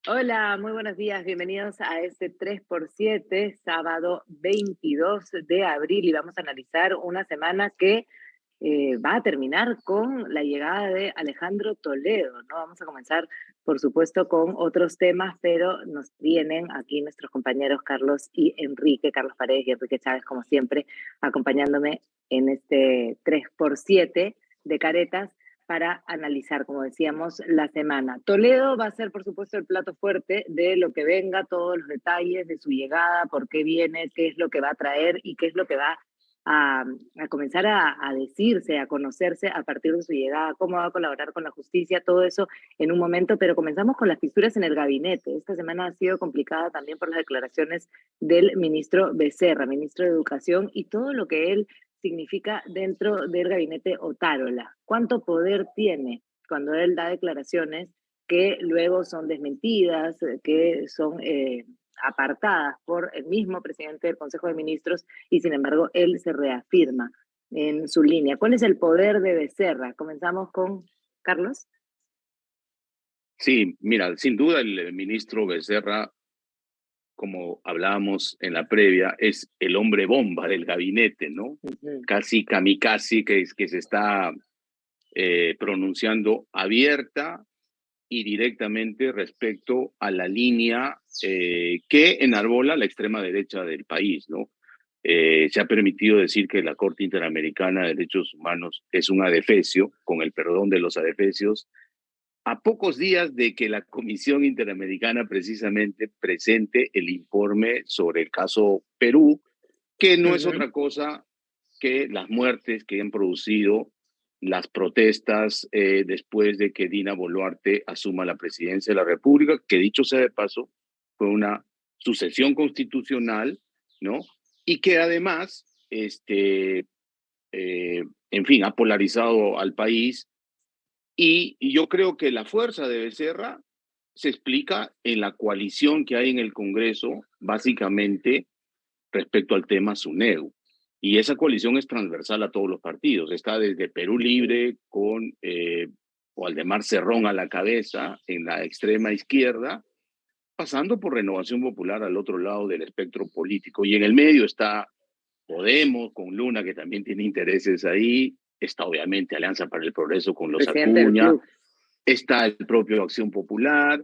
Hola, muy buenos días. Bienvenidos a este 3x7, sábado 22 de abril, y vamos a analizar una semana que va a terminar con la llegada de Alejandro Toledo, ¿no? Vamos a comenzar, por supuesto, con otros temas, pero nos tienen aquí nuestros compañeros Carlos y Enrique, Carlos Paredes y Enrique Chávez, como siempre, acompañándome en este 3x7 de caretas para analizar, como decíamos, la semana. Toledo va a ser, por supuesto, el plato fuerte de lo que venga, todos los detalles de su llegada, por qué viene, qué es lo que va a traer y qué es lo que va a, a comenzar a decirse, a conocerse a partir de su llegada, cómo va a colaborar con la justicia, todo eso en un momento, pero comenzamos con las fisuras en el gabinete. Esta semana ha sido complicada también por las declaraciones del ministro Becerra, ministro de Educación, y todo lo que él significa dentro del gabinete Otárola. ¿Cuánto poder tiene cuando él da declaraciones que luego son desmentidas, que son apartadas por el mismo presidente del Consejo de Ministros, y sin embargo él se reafirma en su línea? ¿Cuál es el poder de Becerra? Comenzamos con Carlos. Sí, mira, sin duda el ministro Becerra, como hablábamos en la previa, es el hombre bomba del gabinete, ¿no? Ujú. Casi kamikaze que se está pronunciando abierta y directamente respecto a la línea que enarbola la extrema derecha del país, ¿no? Se ha permitido decir que la Corte Interamericana de Derechos Humanos es un adefesio, con el perdón de los adefesios, a pocos días de que la Comisión Interamericana precisamente presente el informe sobre el caso Perú, que no es Ujú. otra cosa que las muertes que han producido las protestas después de que Dina Boluarte asuma la presidencia de la República, que dicho sea de paso, fue una sucesión constitucional, ¿no? Y que además, en fin, ha polarizado al país y yo creo que la fuerza de Becerra se explica en la coalición que hay en el Congreso, básicamente respecto al tema SUNEDU. Y esa coalición es transversal a todos los partidos. Está desde Perú Ujú. Libre con Waldemar Cerrón a la cabeza en la extrema izquierda, pasando por Renovación Popular al otro lado del espectro político. Y en el medio está Podemos, con Luna, que también tiene intereses ahí. Está obviamente Alianza para el Progreso con los Presidente del Acuña, club. está el propio Acción Popular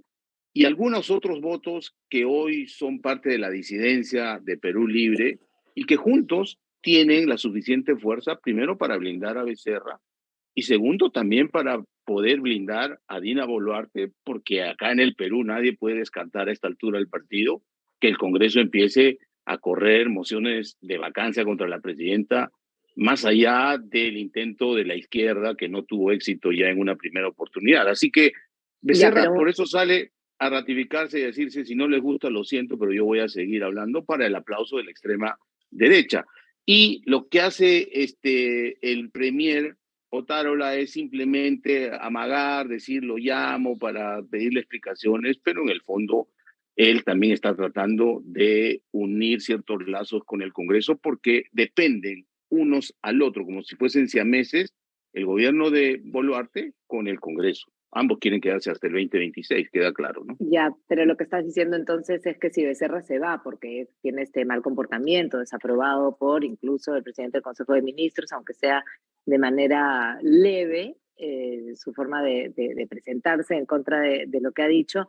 y algunos otros votos que hoy son parte de la disidencia de Perú Libre y que juntos tienen la suficiente fuerza, primero para blindar a Becerra y segundo también para poder blindar a Dina Boluarte, porque acá en el Perú nadie puede descartar a esta altura del partido que el Congreso empiece a correr mociones de vacancia contra la presidenta, más allá del intento de la izquierda que no tuvo éxito ya en una primera oportunidad. Así que Ya, Becerra por pero eso sale a ratificarse y decirse, si no les gusta, lo siento, pero yo voy a seguir hablando para el aplauso de la extrema derecha. Y lo que hace el premier Otárola es simplemente amagar, decir lo llamo para pedirle explicaciones, pero en el fondo él también está tratando de unir ciertos lazos con el Congreso porque dependen unos al otro, como si fuesen siameses, el gobierno de Boluarte con el Congreso. Ambos quieren quedarse hasta el 2026, queda claro, ¿no? Ya, pero lo que estás diciendo entonces es que si Becerra se va porque tiene este mal comportamiento, desaprobado por incluso el presidente del Consejo de Ministros, aunque sea de manera leve, su forma de presentarse en contra de lo que ha dicho,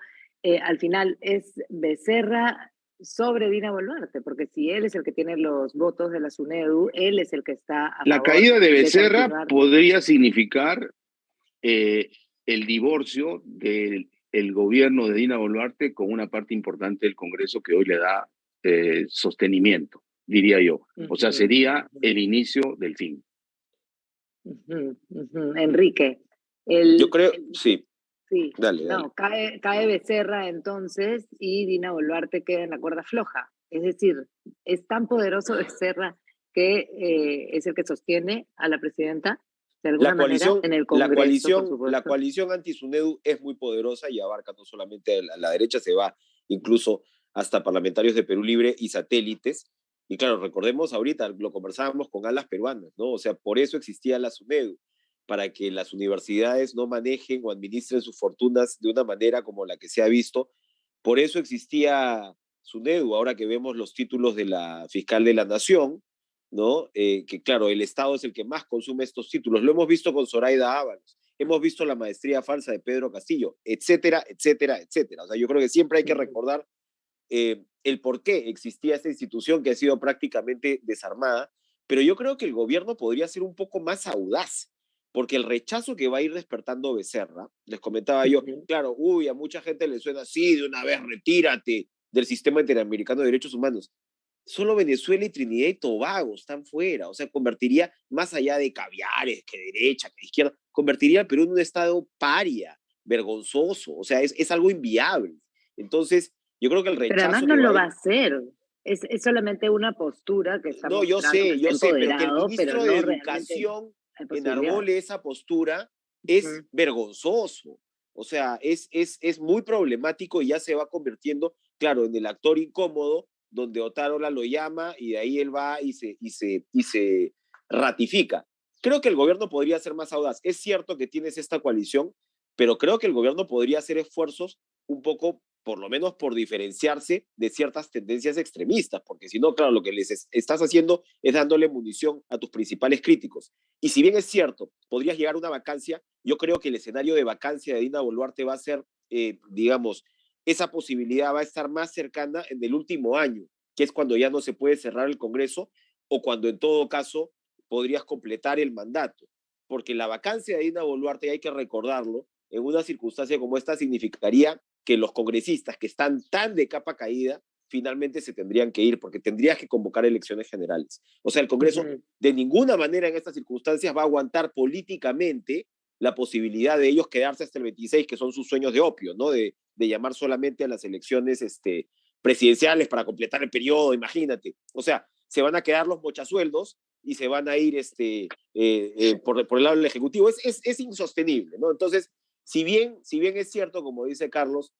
al final es Becerra sobre Dina Boluarte, porque si él es el que tiene los votos de la SUNEDU, él es el que está a La favor caída de de Becerra continuar. podría significar eh, el divorcio del el gobierno de Dina Boluarte con una parte importante del Congreso que hoy le da sostenimiento, diría yo. O sea, Ujú, sería ujú, el inicio del fin. ujú, ujú. Enrique, Yo el, creo, el- sí, sí, dale, dale. no, cae Becerra entonces y Dina Boluarte queda en la cuerda floja. Es decir, es tan poderoso Becerra que es el que sostiene a la presidenta de alguna La manera coalición, en el la Congreso, por coalición, la supuesto. coalición anti-SUNEDU es muy poderosa y abarca no solamente a la derecha, se va incluso hasta parlamentarios de Perú Libre y satélites. Y claro, recordemos ahorita, lo conversábamos con alas peruanas, ¿no? O sea, por eso existía la SUNEDU, para que las universidades no manejen o administren sus fortunas de una manera como la que se ha visto Por eso existía SUNEDU, ahora que vemos los títulos de la fiscal de la Nación, ¿no? Que claro, el Estado es el que más consume estos títulos. Lo hemos visto con Zoraida Ábalos, hemos visto la maestría falsa de Pedro Castillo, etcétera, etcétera, etcétera. O sea, yo creo que siempre hay que recordar el por qué existía esta institución que ha sido prácticamente desarmada, pero yo creo que el gobierno podría ser un poco más audaz, porque el rechazo que va a ir despertando Becerra, les comentaba yo, claro, uy, a mucha gente le suena así, de una vez retírate del sistema interamericano de derechos humanos. Solo Venezuela y Trinidad y Tobago están fuera, o sea, convertiría, más allá de caviares, que derecha, que izquierda, convertiría al Perú en un estado paria, vergonzoso, o sea, es algo inviable. Entonces, yo creo que el Pero además rechazo no que va lo a va a ir, hacer. Es solamente una postura que está no, mostrando que está yo sé, pero que el empoderado, pero ministro de no realmente Educación hay posibilidad. enarbole esa postura es vergonzoso. O sea, es muy problemático y ya se va convirtiendo, claro, en el actor incómodo, donde Otárola lo llama y de ahí él va y se ratifica. Creo que el gobierno podría ser más audaz. Es cierto que tienes esta coalición, pero creo que el gobierno podría hacer esfuerzos un poco, por lo menos por diferenciarse de ciertas tendencias extremistas, porque si no, claro, lo que les estás haciendo es dándole munición a tus principales críticos. Y si bien es cierto, podrías llegar a una vacancia, yo creo que el escenario de vacancia de Dina Boluarte va a ser, digamos, esa posibilidad va a estar más cercana en el último año, que es cuando ya no se puede cerrar el Congreso o cuando en todo caso podrías completar el mandato. Porque la vacancia de Dina Boluarte, hay que recordarlo, en una circunstancia como esta significaría que los congresistas que están tan de capa caída finalmente se tendrían que ir porque tendrías que convocar elecciones generales. O sea, el Congreso de ninguna manera en estas circunstancias va a aguantar políticamente la posibilidad de ellos quedarse hasta el 26, que son sus sueños de opio, ¿no? De llamar solamente a las elecciones presidenciales para completar el periodo, imagínate. O sea, se van a quedar los mochasueldos y se van a ir por el lado del Ejecutivo. Es insostenible, ¿no? Entonces, si bien es cierto, como dice Carlos,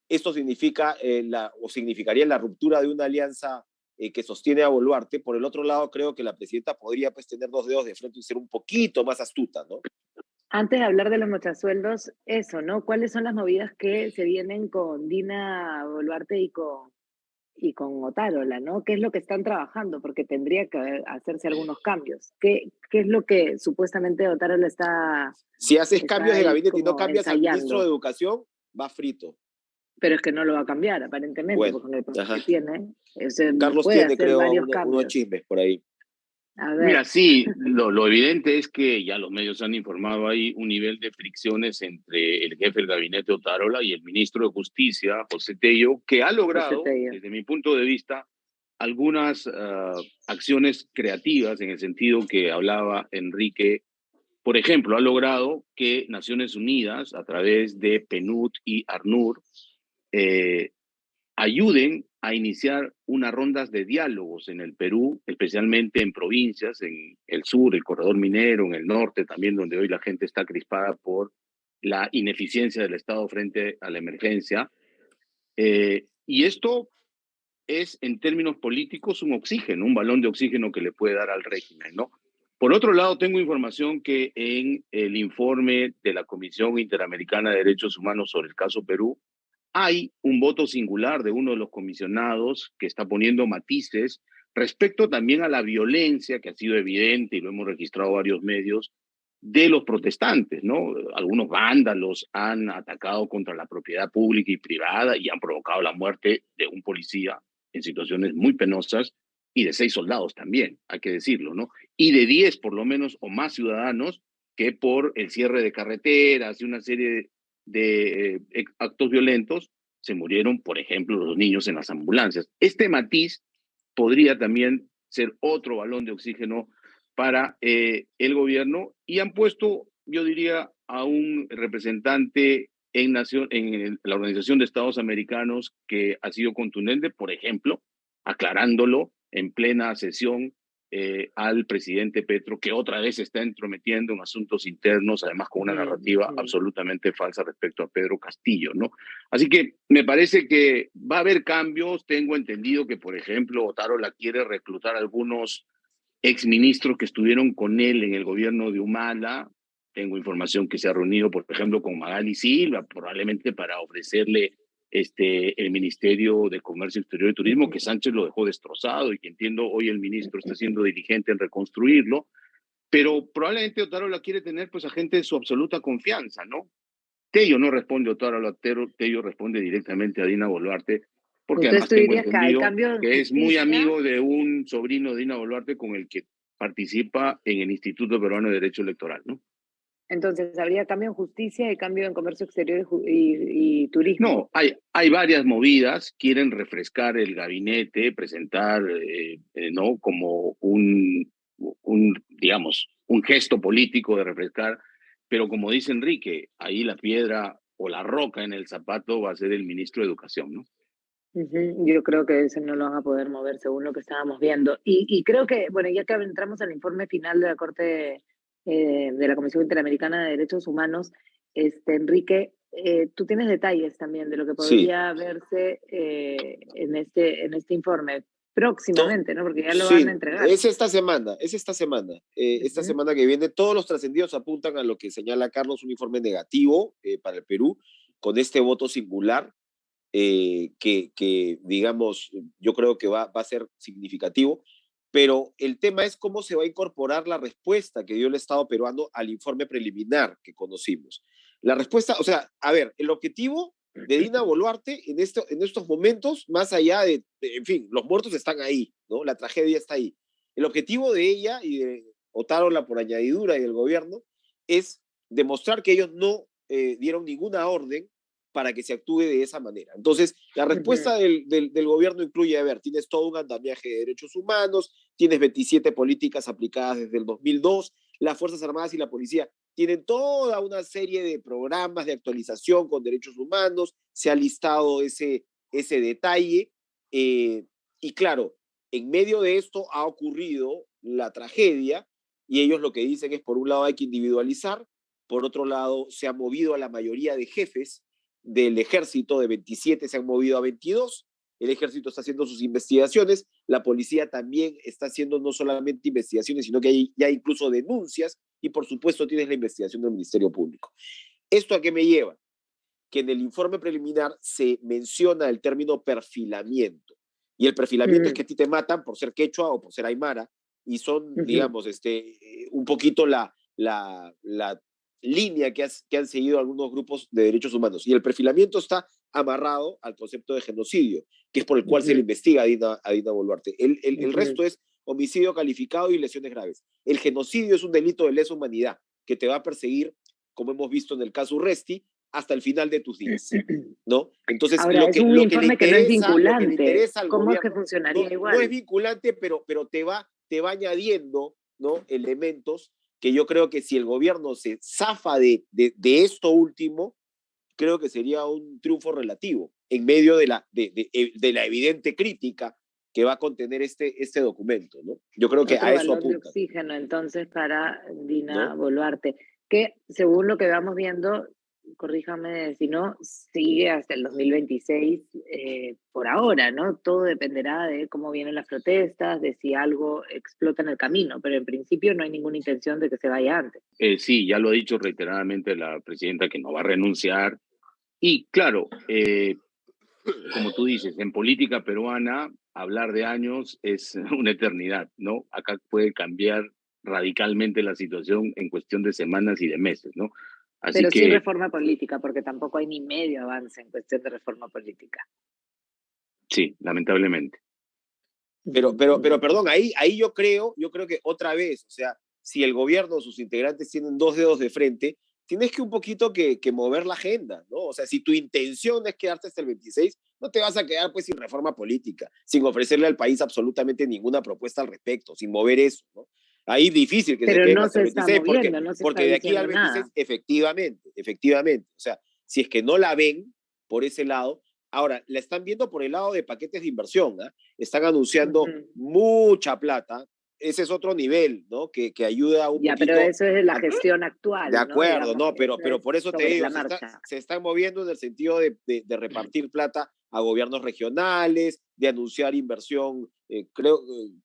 esto significaría la ruptura de una alianza que sostiene a Boluarte, por el otro lado, creo que la presidenta podría pues tener dos dedos de frente y ser un poquito más astuta, ¿no? Antes de hablar de los mochasueldos, eso, ¿no? ¿Cuáles son las movidas que se vienen con Dina Boluarte y con Otárola, ¿no? ¿Qué es lo que están trabajando? Porque tendría que hacerse algunos cambios. ¿Qué es lo que supuestamente Otárola Si haces está cambios de ahí gabinete y no como cambias al ministro de ensayando? Educación, va frito. Pero es que no lo va a cambiar, aparentemente, Bueno, porque con el poder ajá. que tiene, Carlos puede tiene, hacer creo, varios unos cambios. chismes por ahí. A Mira, ver, sí, lo evidente es que ya los medios han informado, hay un nivel de fricciones entre el jefe del gabinete Otárola y el ministro de Justicia, José Tello, que ha José logrado, Tello. desde mi punto de vista, algunas acciones creativas en el sentido que hablaba Enrique. Por ejemplo, ha logrado que Naciones Unidas, a través de PNUD y ARNUR, eh, ayuden a iniciar unas rondas de diálogos en el Perú, especialmente en provincias, en el sur, el corredor minero, en el norte también, donde hoy la gente está crispada por la ineficiencia del Estado frente a la emergencia. Y esto es, en términos políticos, un oxígeno, un balón de oxígeno que le puede dar al régimen, ¿no? Por otro lado, tengo información que en el informe de la Comisión Interamericana de Derechos Humanos sobre el caso Perú, hay un voto singular de uno de los comisionados que está poniendo matices respecto también a la violencia que ha sido evidente y lo hemos registrado varios medios de los protestantes, ¿no? Algunos vándalos han atacado contra la propiedad pública y privada y han provocado la muerte de un policía en situaciones muy penosas y de 6 soldados también, hay que decirlo, ¿no? Y de 10 por lo menos o más ciudadanos que por el cierre de carreteras y una serie de actos violentos se murieron, por ejemplo, los niños en las ambulancias. Este matiz podría también ser otro balón de oxígeno para el gobierno y han puesto, yo diría, a un representante en la Organización de Estados Americanos que ha sido contundente, por ejemplo, aclarándolo en plena sesión al presidente Petro, que otra vez se está entrometiendo en asuntos internos, además con una narrativa absolutamente falsa respecto a Pedro Castillo, ¿no? Así que me parece que va a haber cambios. Tengo entendido que, por ejemplo, Otárola quiere reclutar a algunos exministros que estuvieron con él en el gobierno de Humala. Tengo información que se ha reunido, por ejemplo, con Magali Silva, probablemente para ofrecerle el Ministerio de Comercio Exterior y Turismo, que Sánchez lo dejó destrozado y que entiendo hoy el ministro está siendo diligente en reconstruirlo, pero probablemente Otárola quiere tener pues a gente de su absoluta confianza, ¿no? Tello no responde a Otárola, Tello responde directamente a Dina Boluarte, porque Entonces además tú tengo dirías que hay entendido cambio en que es muy justicia. amigo de un sobrino de Dina Boluarte con el que participa en el Instituto Peruano de Derecho Electoral, ¿no? Entonces habría cambio en justicia y cambio en comercio exterior y turismo. No, hay varias movidas, quieren refrescar el gabinete, presentar, ¿no? Como digamos, un gesto político de refrescar, pero como dice Enrique, ahí la piedra o la roca en el zapato va a ser el ministro de Educación, ¿no? Yo creo que ese no lo van a poder mover según lo que estábamos viendo. Y creo que, bueno, ya que entramos al informe final de la Corte de la Comisión Interamericana de Derechos Humanos, Enrique, tú tienes detalles también de lo que Sí. podría verse en este informe To- próximamente, ¿no? Porque ya lo van a sí, entregar. es esta semana, es esta semana. Esta Ujú. semana que viene, todos los trascendidos apuntan a lo que señala Carlos, un informe negativo para el Perú, con este voto singular, digamos, yo creo que va a ser significativo, pero el tema es cómo se va a incorporar la respuesta que dio el Estado peruano al informe preliminar que conocimos. La respuesta, o sea, a ver, el objetivo de Dina Boluarte en estos momentos, más allá en fin, los muertos están ahí, ¿no? La tragedia está ahí. El objetivo de ella y de Otárola por añadidura y del gobierno es demostrar que ellos no dieron ninguna orden para que se actúe de esa manera. Entonces, la respuesta Ujú. del gobierno incluye, a ver, tienes todo un andamiaje de derechos humanos, tienes 27 políticas aplicadas desde el 2002, las Fuerzas Armadas y la Policía tienen toda una serie de programas de actualización con derechos humanos, se ha listado ese detalle, y claro, en medio de esto ha ocurrido la tragedia, y ellos lo que dicen es, por un lado hay que individualizar, por otro lado se ha movido a la mayoría de jefes del ejército, de 27 se han movido a 22, el ejército está haciendo sus investigaciones, la policía también está haciendo no solamente investigaciones, sino que hay ya incluso denuncias, y por supuesto tienes la investigación del Ministerio Público. ¿Esto a qué me lleva? Que en el informe preliminar se menciona el término perfilamiento, y el perfilamiento es que a ti te matan por ser quechua o por ser aymara, y son, Ujú. digamos, un poquito la línea que han seguido algunos grupos de derechos humanos. Y el perfilamiento está amarrado al concepto de genocidio, que es por el cual se le Ujú. investiga a Dina Boluarte. El Ujú. resto es homicidio calificado y lesiones graves. El genocidio es un delito de lesa humanidad que te va a perseguir, como hemos visto en el caso Urresti, hasta el final de tus días, ¿no? Entonces, Ahora, es un lo que le informe que no es interesa, lo que le vinculante. interesa al ¿Cómo es que gobierno funcionaría no es igual? vinculante, pero te va añadiendo, ¿no? Elementos que yo creo que si el gobierno se zafa de esto último, creo que sería un triunfo relativo en medio de la evidente crítica que va a contener este documento, ¿no? Yo creo que a Otro eso balón de apunta, oxígeno entonces para Dina ¿no? Boluarte, que según lo que vamos viendo, corríjame si no, sigue hasta el 2026 por ahora, ¿no? Todo dependerá de cómo vienen las protestas, de si algo explota en el camino, pero en principio no hay ninguna intención de que se vaya antes. Sí, ya lo ha dicho reiteradamente la presidenta que no va a renunciar. Y claro, como tú dices, en política peruana hablar de años es una eternidad, ¿no? Acá puede cambiar radicalmente la situación en cuestión de semanas y de meses, ¿no? Así Pero sin que reforma política, porque tampoco hay ni medio avance en cuestión de reforma política. sí, lamentablemente. Pero perdón, ahí yo creo que otra vez, o sea, si el gobierno, sus integrantes tienen dos dedos de frente, tienes que un poquito que mover la agenda, ¿no? O sea, si tu intención es quedarte hasta el 26, no te vas a quedar pues sin reforma política, sin ofrecerle al país absolutamente ninguna propuesta al respecto, sin mover eso, ¿no? Ahí difícil que se Pero queden no hasta se el está 26, moviendo, no se está porque de aquí diciendo al 26, nada. efectivamente, o sea, si es que no la ven por ese lado, ahora, la están viendo por el lado de paquetes de inversión, ¿eh? Están anunciando Ujú. mucha plata. Ese es otro nivel, ¿no? Que ayuda un Ya, pero poquito eso es la a... gestión De actual, ¿no? acuerdo, Digamos, no, eso pero es por eso te sobre digo, la marcha. se están moviendo en el sentido de repartir plata a gobiernos regionales, de anunciar inversión.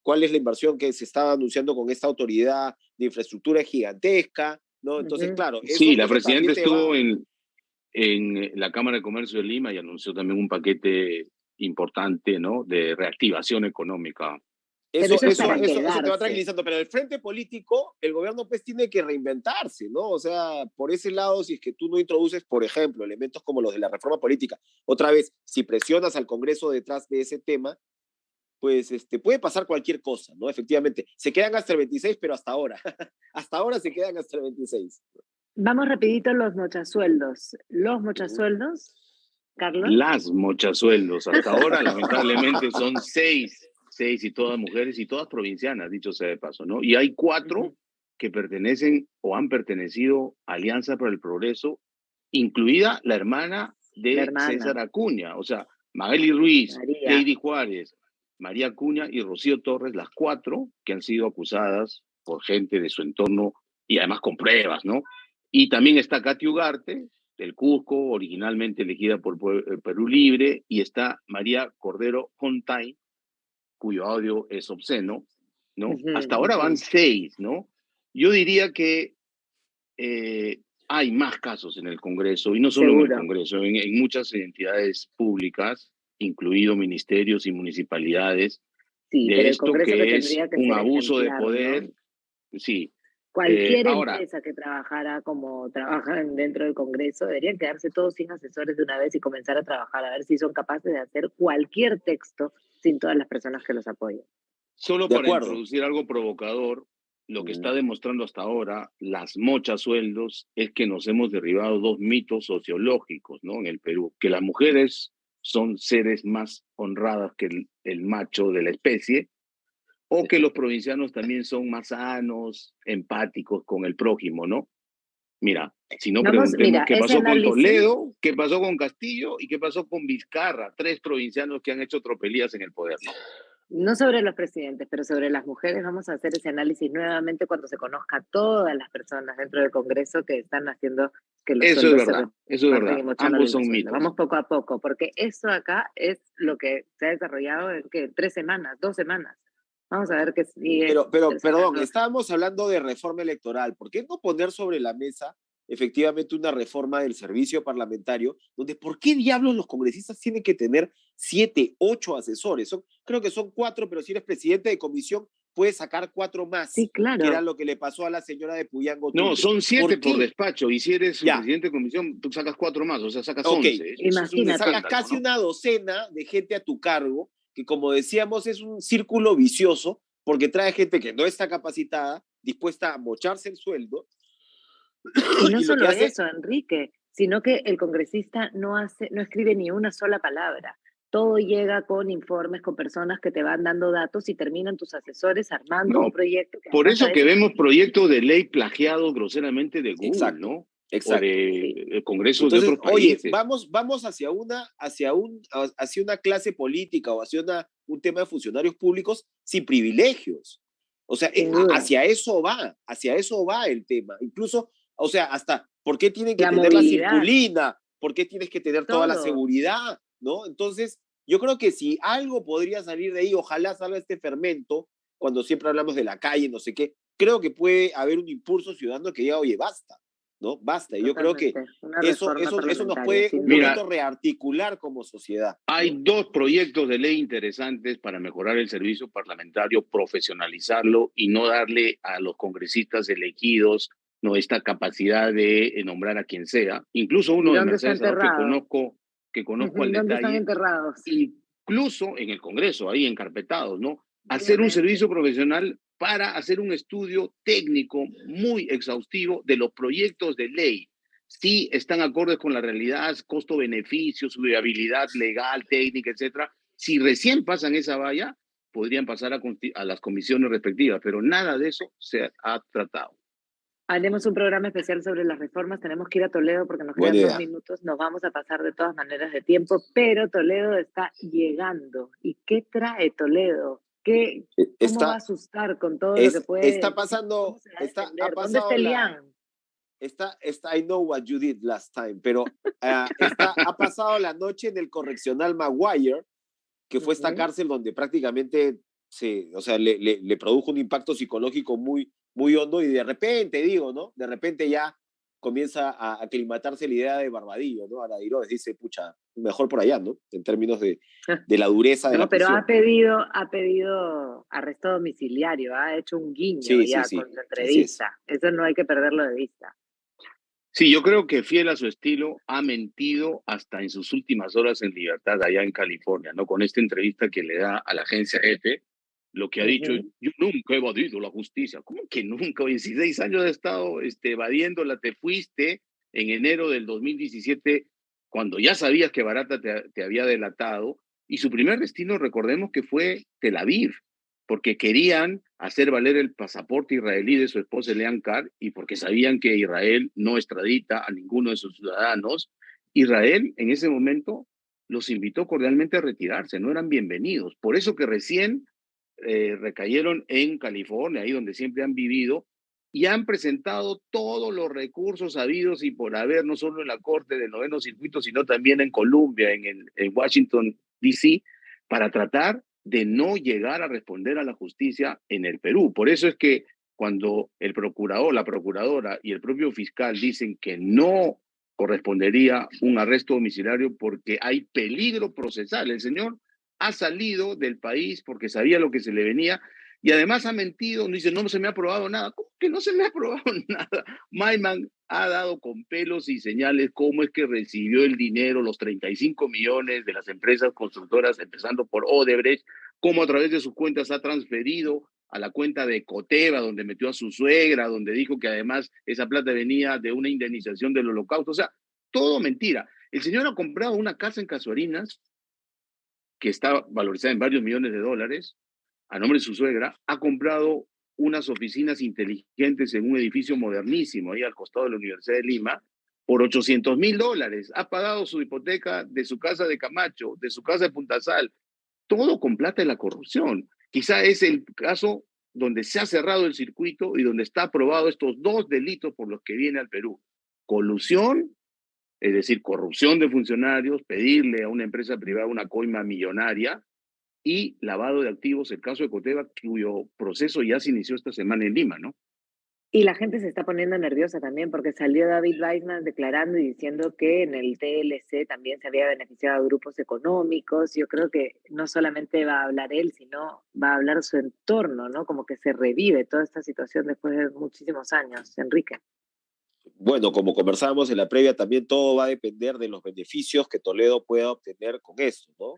¿Cuál es la inversión que se estaba anunciando con esta autoridad de infraestructura gigantesca? ¿No? Entonces, Ujú. claro, Sí, la eso presidenta también te va... en la Cámara de Comercio de Lima y anunció también un paquete importante, ¿no?, de reactivación económica. Pero eso es para Eso te va quedarse. tranquilizando, pero el frente político, el gobierno pues tiene que reinventarse, ¿no? O sea, por ese lado, si es que tú no introduces, por ejemplo, elementos como los de la reforma política, otra vez, si presionas al Congreso detrás de ese tema, pues puede pasar cualquier cosa, ¿no? Efectivamente, se quedan hasta el 26, pero hasta ahora, hasta ahora se quedan hasta el 26. Vamos rapidito los mochasueldos. Los mochasueldos, Carlos. Las mochasueldos, hasta ahora lamentablemente son seis y todas mujeres y todas provincianas, dicho sea de paso, ¿no? Y hay 4 que pertenecen o han pertenecido a Alianza para el Progreso, incluida la hermana de César Acuña, o sea, Magali Ruiz, Heidi Juárez, María Acuña y Rocío Torres, las 4 que han sido acusadas por gente de su entorno y además con pruebas, ¿no? Y también está Katy Ugarte, del Cusco, originalmente elegida por Perú Libre, y está María Cordero Hontain, cuyo audio es obsceno, ¿no? Hasta ahora van 6, ¿no? Yo diría que hay más casos en el Congreso, y no solo en el Congreso, en muchas entidades públicas, incluidos ministerios y municipalidades, de esto que es un abuso de poder, ¿no? Sí. Cualquier empresa que trabajara como trabajan dentro del Congreso deberían quedarse todos sin asesores de una vez y comenzar a trabajar, a ver si son capaces de hacer cualquier texto sin todas las personas que los apoyen. Solo para introducir algo provocador, lo que está demostrando hasta ahora las mochasueldos es que nos hemos derribado 2 mitos sociológicos, ¿no?, en el Perú, que las mujeres son seres más honradas que el macho de la especie, o que los provincianos también son más sanos, empáticos con el prójimo, ¿no? Mira, si no preguntemos qué pasó con Toledo, qué pasó con Castillo y qué pasó con Vizcarra, 3 provincianos que han hecho tropelías en el poder, ¿no? No sobre los presidentes, pero sobre las mujeres vamos a hacer ese análisis nuevamente cuando se conozca a todas las personas dentro del Congreso que están haciendo que los eso es verdad, eso es verdad. Ambos son mitos. Vamos poco a poco, porque eso acá es lo que se ha desarrollado en 3 semanas, 2 semanas. Vamos a ver qué sigue. Pero perdón, estábamos hablando de reforma electoral. ¿Por qué no poner sobre la mesa efectivamente una reforma del servicio parlamentario, donde por qué diablos los congresistas tienen que tener 7, 8 asesores? Creo que son 4, pero si eres presidente de comisión, puedes sacar 4 más. Sí, claro. Que era lo que le pasó a la señora de Puyango. No, son 7 por despacho, y si eres presidente de comisión, tú sacas 4 más, o sea, sacas 11. Imagínate. Sacas casi una docena de gente a tu cargo, que como decíamos es un círculo vicioso, porque trae gente que no está capacitada, dispuesta a mocharse el sueldo. Y no solo eso, Enrique, sino que el congresista no escribe ni una sola palabra. Todo llega con informes, con personas que te van dando datos y terminan tus asesores armando un proyecto. Por eso que vemos proyectos de ley plagiados groseramente de Google, exacto, ¿no? Exacto. O de congresos de otros países. Oye, vamos hacia una clase política o hacia un tema de funcionarios públicos sin privilegios. O sea, hacia eso va el tema. Incluso, o sea, hasta, ¿por qué tienen que tener la circulina? ¿Por qué tienes que tener toda la seguridad? ¿No? Entonces, yo creo que si algo podría salir de ahí, ojalá salga este fermento, cuando siempre hablamos de la calle, no sé qué, creo que puede haber un impulso ciudadano que diga, oye, basta, ¿no? Basta. Y yo creo que eso nos puede un poquito rearticular como sociedad. Hay 2 proyectos de ley interesantes para mejorar el servicio parlamentario, profesionalizarlo y no darle a los congresistas elegidos esta capacidad de nombrar a quien sea. Incluso uno de Mercedes que conozco al detalle. ¿Dónde están enterrados? Incluso en el Congreso, ahí encarpetados, ¿no? Hacer un servicio profesional para hacer un estudio técnico muy exhaustivo de los proyectos de ley. Si están acordes con la realidad, costo-beneficio, su viabilidad legal, técnica, etcétera. Si recién pasan esa valla, podrían pasar a las comisiones respectivas, pero nada de eso se ha tratado. Haremos un programa especial sobre las reformas. Tenemos que ir a Toledo porque nos quedan 2 minutos. Nos vamos a pasar de todas maneras de tiempo, pero Toledo está llegando. ¿Y qué trae Toledo? ¿Cómo va a asustar con todo lo que puede? Está pasando. ¿Dónde está Elian? I know what you did last time, pero ha pasado la noche en el correccional Maguire, que fue esta cárcel donde prácticamente le produjo un impacto psicológico muy, muy hondo, y de repente, de repente ya comienza a aclimatarse la idea de Barbadillo, ¿no? Aradiroz dice, pucha, mejor por allá, ¿no? En términos de la dureza de No, la pero prisión. ha pedido arresto domiciliario, ha hecho un guiño Sí, sí, ya sí, con su así es. entrevista. Eso no hay que perderlo de vista. Sí, yo creo que fiel a su estilo, ha mentido hasta en sus últimas horas en libertad allá en California, ¿no? Con esta entrevista que le da a la agencia EFE, lo que ha dicho, Ujú. yo nunca he evadido la justicia. ¿Cómo que nunca? 16 años he estado evadiéndola, te fuiste en enero del 2017, cuando ya sabías que Barata te había delatado, y su primer destino, recordemos que fue Tel Aviv, porque querían hacer valer el pasaporte israelí de su esposa Leanne Carr y porque sabían que Israel no extradita a ninguno de sus ciudadanos. Israel en ese momento los invitó cordialmente a retirarse, no eran bienvenidos. Por eso que recién recayeron en California, ahí donde siempre han vivido, y han presentado todos los recursos habidos y por haber, no solo en la Corte del Noveno Circuito, sino también en Columbia, en Washington, D.C., para tratar de no llegar a responder a la justicia en el Perú. Por eso es que cuando el procurador, la procuradora y el propio fiscal dicen que no correspondería un arresto domiciliario porque hay peligro procesal, el señor ha salido del país porque sabía lo que se le venía y además ha mentido, no dice, no se me ha aprobado nada. ¿Cómo que no se me ha aprobado nada? Maiman ha dado con pelos y señales cómo es que recibió el dinero, los 35 millones de las empresas constructoras, empezando por Odebrecht, cómo a través de sus cuentas ha transferido a la cuenta de Coteva, donde metió a su suegra, donde dijo que además esa plata venía de una indemnización del holocausto. O sea, todo mentira. El señor ha comprado una casa en Casuarinas que está valorizada en varios millones de dólares, a nombre de su suegra, ha comprado unas oficinas inteligentes en un edificio modernísimo ahí al costado de la Universidad de Lima por $800,000. Ha pagado su hipoteca de su casa de Camacho, de su casa de Puntasal, todo con plata de la corrupción. Quizá es el caso donde se ha cerrado el circuito y donde está aprobado estos dos delitos por los que viene al Perú. Colusión, es decir, corrupción de funcionarios, pedirle a una empresa privada una coima millonaria y lavado de activos, el caso de Coteva, cuyo proceso ya se inició esta semana en Lima, ¿no? Y la gente se está poniendo nerviosa también porque salió David Weissman declarando y diciendo que en el TLC también se había beneficiado a grupos económicos. Yo creo que no solamente va a hablar él, sino va a hablar su entorno, ¿no? Como que se revive toda esta situación después de muchísimos años, Enrique. Bueno, como conversábamos en la previa, también todo va a depender de los beneficios que Toledo pueda obtener con esto, ¿no?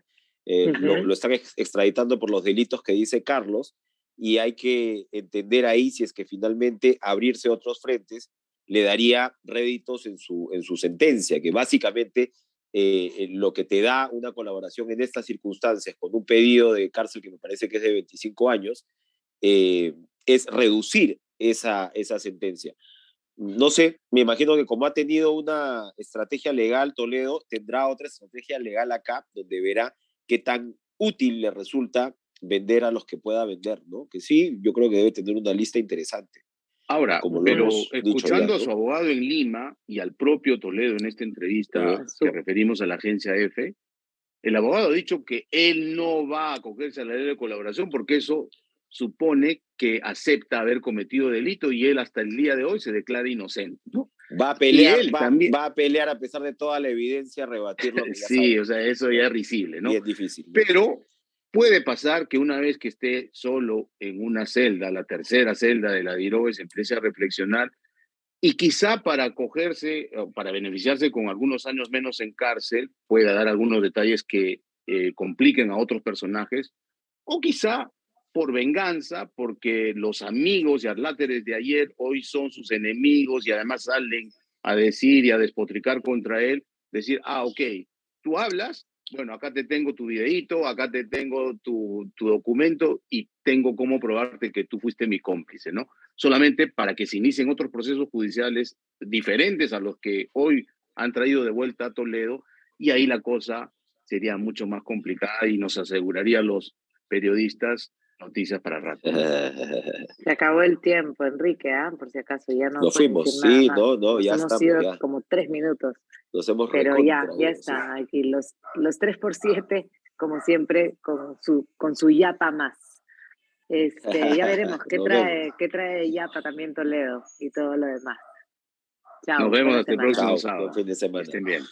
Lo están extraditando por los delitos que dice Carlos y hay que entender ahí si es que finalmente abrirse otros frentes le daría réditos en su sentencia, que básicamente lo que te da una colaboración en estas circunstancias con un pedido de cárcel que me parece que es de 25 años, es reducir esa sentencia. No sé, me imagino que como ha tenido una estrategia legal Toledo, tendrá otra estrategia legal acá, donde verá qué tan útil le resulta vender a los que pueda vender, ¿no? Que sí, yo creo que debe tener una lista interesante, Ahora, como lo pero hemos dicho ya, escuchando a su ¿no? abogado en Lima y al propio Toledo en esta entrevista que Su- referimos a la agencia EFE, el abogado ha dicho que él no va a acogerse a la ley de colaboración porque eso supone que acepta haber cometido delito y él hasta el día de hoy se declara inocente, ¿no? Va a Y pelear, él también, va a pelear a pesar de toda la evidencia, rebatir lo que ya sí, o sabemos, sea, eso ya ¿no? es risible, Y ¿no? es difícil, ¿no? Pero puede pasar que una vez que esté solo en una celda, la tercera celda de la DIROE, se empiece a reflexionar y quizá para acogerse, para beneficiarse con algunos años menos en cárcel, pueda dar algunos detalles que compliquen a otros personajes, o quizá por venganza, porque los amigos y adláteres de ayer hoy son sus enemigos y además salen a decir y a despotricar contra él, decir, ah, ok, tú hablas, bueno, acá te tengo tu videíto, acá te tengo tu documento y tengo cómo probarte que tú fuiste mi cómplice, ¿no? Solamente para que se inicien otros procesos judiciales diferentes a los que hoy han traído de vuelta a Toledo y ahí la cosa sería mucho más complicada y nos aseguraría a los periodistas noticias para rato, ¿no? Se acabó el tiempo, Enrique, ¿ah? Por si acaso ya no Nos puedes decir fuimos, nada sí, más. no, no, Nos ya hemos estamos, ido ya. como 3 minutos. Nos hemos Pero ya, recontra, ya sí. están aquí los 3x7, como siempre, con su yapa más. Ya veremos Nos vemos. qué trae yapa también Toledo y todo lo demás. Chao. Nos vemos Buena hasta el semana. próximo Chao, sábado. buen fin de Que semana. estén bien.